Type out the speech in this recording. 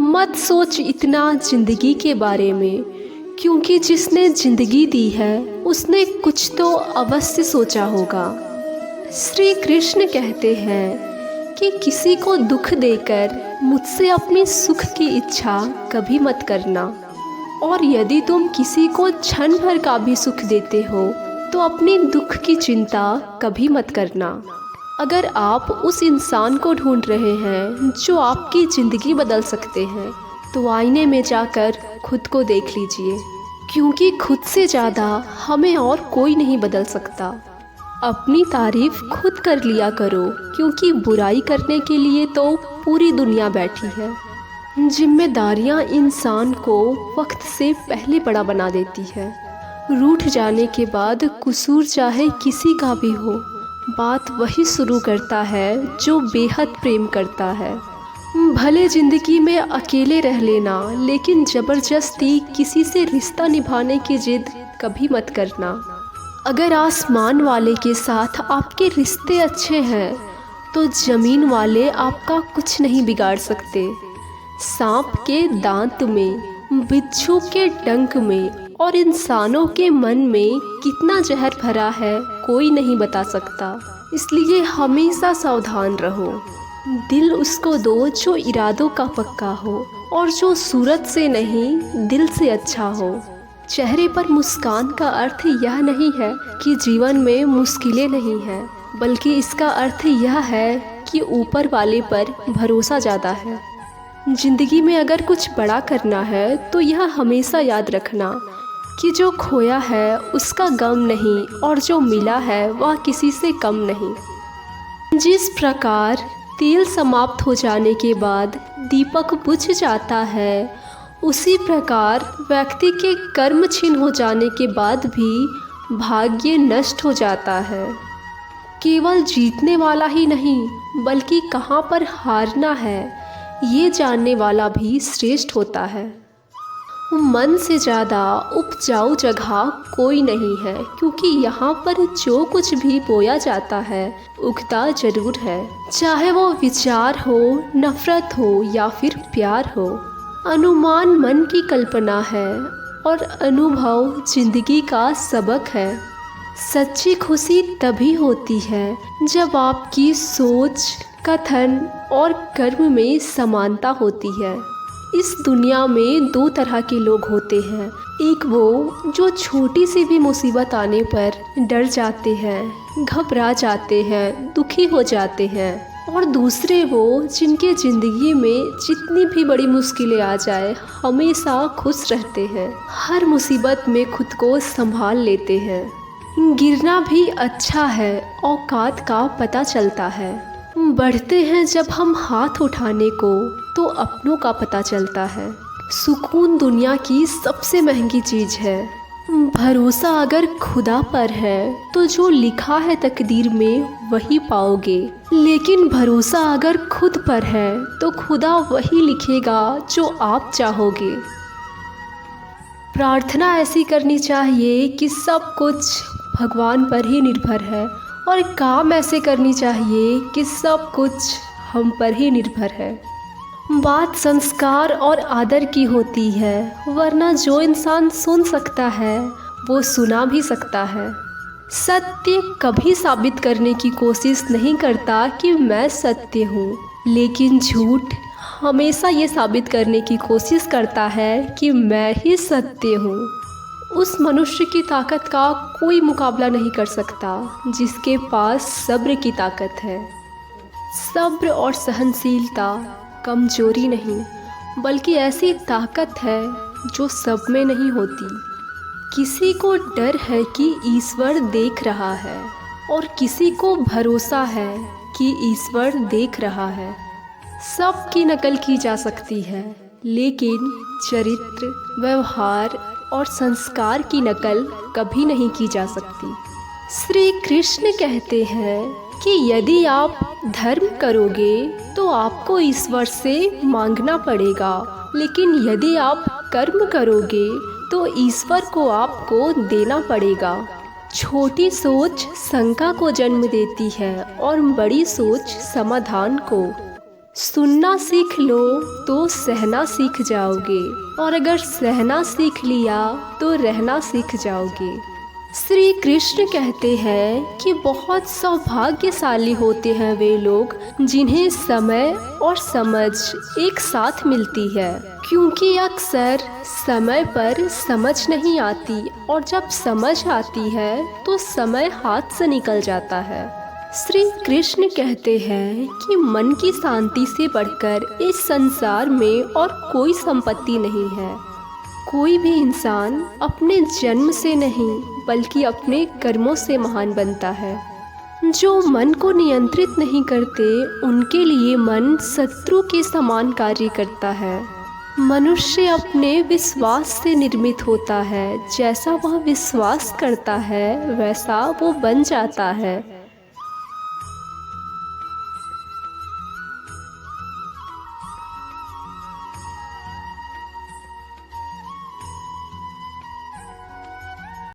मत सोच इतना ज़िंदगी के बारे में, क्योंकि जिसने ज़िंदगी दी है उसने कुछ तो अवश्य सोचा होगा। श्री कृष्ण कहते हैं कि किसी को दुख देकर मुझसे अपनी सुख की इच्छा कभी मत करना, और यदि तुम किसी को क्षण भर का भी सुख देते हो तो अपनी दुख की चिंता कभी मत करना। अगर आप उस इंसान को ढूंढ रहे हैं जो आपकी ज़िंदगी बदल सकते हैं, तो आईने में जाकर खुद को देख लीजिए, क्योंकि खुद से ज़्यादा हमें और कोई नहीं बदल सकता। अपनी तारीफ़ खुद कर लिया करो, क्योंकि बुराई करने के लिए तो पूरी दुनिया बैठी है। जिम्मेदारियां इंसान को वक्त से पहले बड़ा बना देती है। रूठ जाने के बाद कसूर चाहे किसी का भी हो, बात वही शुरू करता है जो बेहद प्रेम करता है। भले ज़िंदगी में अकेले रह लेना, लेकिन ज़बरदस्ती किसी से रिश्ता निभाने की जिद कभी मत करना। अगर आसमान वाले के साथ आपके रिश्ते अच्छे हैं तो ज़मीन वाले आपका कुछ नहीं बिगाड़ सकते। सांप के दांत में, बिच्छू के डंक में और इंसानों के मन में कितना जहर भरा है कोई नहीं बता सकता। इसलिए हमेशा सावधान रहो। दिल उसको दो जो इरादों का पक्का हो और जो सूरत से नहीं दिल से अच्छा हो। चेहरे पर मुस्कान का अर्थ यह नहीं है कि जीवन में मुश्किलें नहीं हैं, बल्कि इसका अर्थ यह है कि ऊपर वाले पर भरोसा ज़्यादा है। ज़िंदगी में अगर कुछ बड़ा करना है तो यह हमेशा याद रखना कि जो खोया है उसका गम नहीं और जो मिला है वह किसी से कम नहीं। जिस प्रकार तेल समाप्त हो जाने के बाद दीपक बुझ जाता है, उसी प्रकार व्यक्ति के कर्म छीन हो जाने के बाद भी भाग्य नष्ट हो जाता है। केवल जीतने वाला ही नहीं, बल्कि कहाँ पर हारना है ये जानने वाला भी श्रेष्ठ होता है। मन से ज़्यादा उपजाऊ जगह कोई नहीं है, क्योंकि यहाँ पर जो कुछ भी बोया जाता है उगता जरूर है, चाहे वो विचार हो, नफ़रत हो या फिर प्यार हो। अनुमान मन की कल्पना है और अनुभव जिंदगी का सबक है। सच्ची खुशी तभी होती है जब आपकी सोच, कथन और कर्म में समानता होती है। इस दुनिया में दो तरह के लोग होते हैं, एक वो जो छोटी सी भी मुसीबत आने पर डर जाते हैं, घबरा जाते हैं, दुखी हो जाते हैं, और दूसरे वो जिनके ज़िंदगी में जितनी भी बड़ी मुश्किलें आ जाए हमेशा खुश रहते हैं, हर मुसीबत में खुद को संभाल लेते हैं। गिरना भी अच्छा है, औकात का पता चलता है। बढ़ते हैं जब हम हाथ उठाने को तो अपनों का पता चलता है। सुकून दुनिया की सबसे महंगी चीज़ है। भरोसा अगर खुदा पर है तो जो लिखा है तकदीर में वही पाओगे, लेकिन भरोसा अगर खुद पर है तो खुदा वही लिखेगा जो आप चाहोगे। प्रार्थना ऐसी करनी चाहिए कि सब कुछ भगवान पर ही निर्भर है, और काम ऐसे करनी चाहिए कि सब कुछ हम पर ही निर्भर है। बात संस्कार और आदर की होती है, वरना जो इंसान सुन सकता है वो सुना भी सकता है। सत्य कभी साबित करने की कोशिश नहीं करता कि मैं सत्य हूँ, लेकिन झूठ हमेशा ये साबित करने की कोशिश करता है कि मैं ही सत्य हूँ। उस मनुष्य की ताकत का कोई मुकाबला नहीं कर सकता जिसके पास सब्र की ताकत है। सब्र और सहनशीलता कमजोरी नहीं, बल्कि ऐसी ताकत है जो सब में नहीं होती। किसी को डर है कि ईश्वर देख रहा है, और किसी को भरोसा है कि ईश्वर देख रहा है। सब की नकल की जा सकती है, लेकिन चरित्र, व्यवहार और संस्कार की नकल कभी नहीं की जा सकती। श्री कृष्ण कहते हैं कि यदि आप धर्म करोगे तो आपको ईश्वर से मांगना पड़ेगा, लेकिन यदि आप कर्म करोगे तो ईश्वर को आपको देना पड़ेगा। छोटी सोच शंका को जन्म देती है और बड़ी सोच समाधान को। सुनना सीख लो तो सहना सीख जाओगे, और अगर सहना सीख लिया तो रहना सीख जाओगे। श्री कृष्ण कहते हैं कि बहुत सौभाग्यशाली होते हैं वे लोग जिन्हें समय और समझ एक साथ मिलती है, क्योंकि अक्सर समय पर समझ नहीं आती और जब समझ आती है तो समय हाथ से निकल जाता है। श्री कृष्ण कहते हैं कि मन की शांति से बढ़कर इस संसार में और कोई संपत्ति नहीं है। कोई भी इंसान अपने जन्म से नहीं बल्कि अपने कर्मों से महान बनता है। जो मन को नियंत्रित नहीं करते उनके लिए मन शत्रु के समान कार्य करता है। मनुष्य अपने विश्वास से निर्मित होता है, जैसा वह विश्वास करता है वैसा वो बन जाता है।